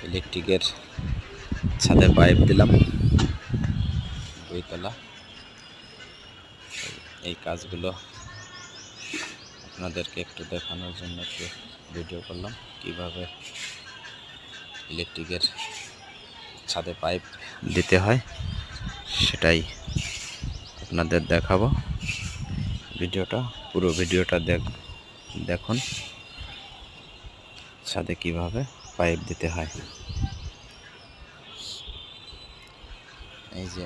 ইলেকট্রিকের ছাদে পাইপ দিলাম 2 তলা। এই কাজগুলো আপনাদেরকে একটু দেখানোর জন্য একটু ভিডিও করলাম, কিভাবে ইলেকট্রিকের ছাদে পাইপ দিতে হয় সেটাই আপনাদের দেখাবো। পুরো ভিডিওটা দেখুন ছাদে কিভাবে পাইপ দিতে হয়। এই যে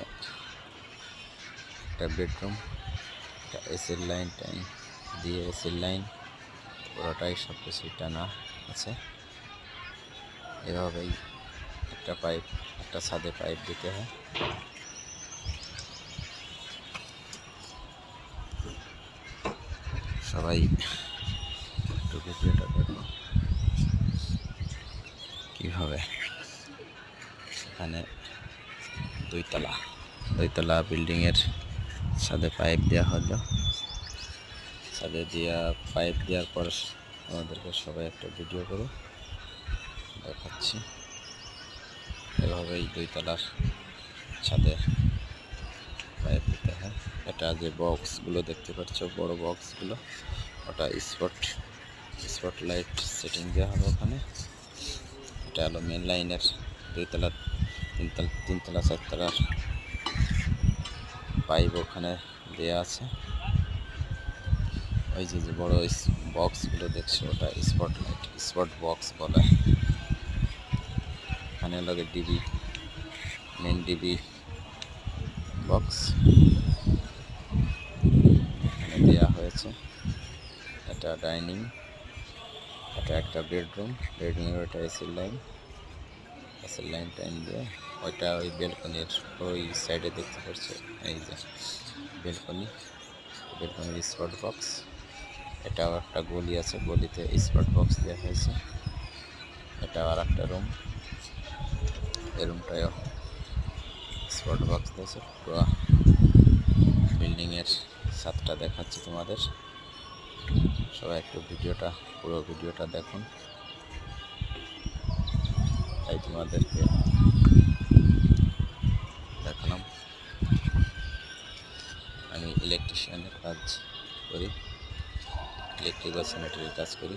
একটা বেডরুম, একটা এসির লাইন দিয়ে এসির লাইন পুরোটাই সব কিছু টানা আছে। এভাবেই একটা ছাদে পাইপ দিতে হয়। সবাই একটু ভিডিওটা দেখো কিভাবে। এখানে 2 তলা বিল্ডিংয়ের ছাদে পাইপ দেওয়া হলো। ছাদে পাইপ দেওয়ার পর আমাদেরকে সবাই একটা ভিডিও করে দেখাচ্ছি। এভাবেই 2 তলার ছাদে পাইপ দিতে হয়। এটা যে বক্সগুলো দেখতে পাচ্ছ, বড় বক্সগুলো, ওটা স্পট লাইট সেটিং দেওয়া হবে ওখানে। এটা হলো মেন লাইনের 2 তলা 3 তলা 4 তলার পাইপ ওখানে দেওয়া আছে। ওই যে বড় বক্সগুলো দেখছো, ওটা স্পট বক্স বলে। এখানে লাগে মেন ডিবি বক্স এখানে দেওয়া হয়েছে। এটা ডাইনিং, এটা একটা বেডরুমের ওটা এসির লাইন দিয়ে ওইটা ওই বেলকনির ওই সাইডে দেখতে পাচ্ছ। এই যে বেলকনির স্পট বক্স। এটাও একটা গলি আছে, গলিতে স্পট বক্স দেওয়া হয়েছে। এটা আর একটা রুম, এই রুমটাও স্পট বক্স দিয়েছে। পুরো বিল্ডিংয়ের ছাদটা দেখাচ্ছি তোমাদের। সবাই একটু পুরো ভিডিওটা দেখুন। তাই তোমাদেরকে দেখালাম। আমি ইলেকট্রিশিয়ানের কাজ করি, ইলেকট্রিক বা স্যানিটারির কাজ করি।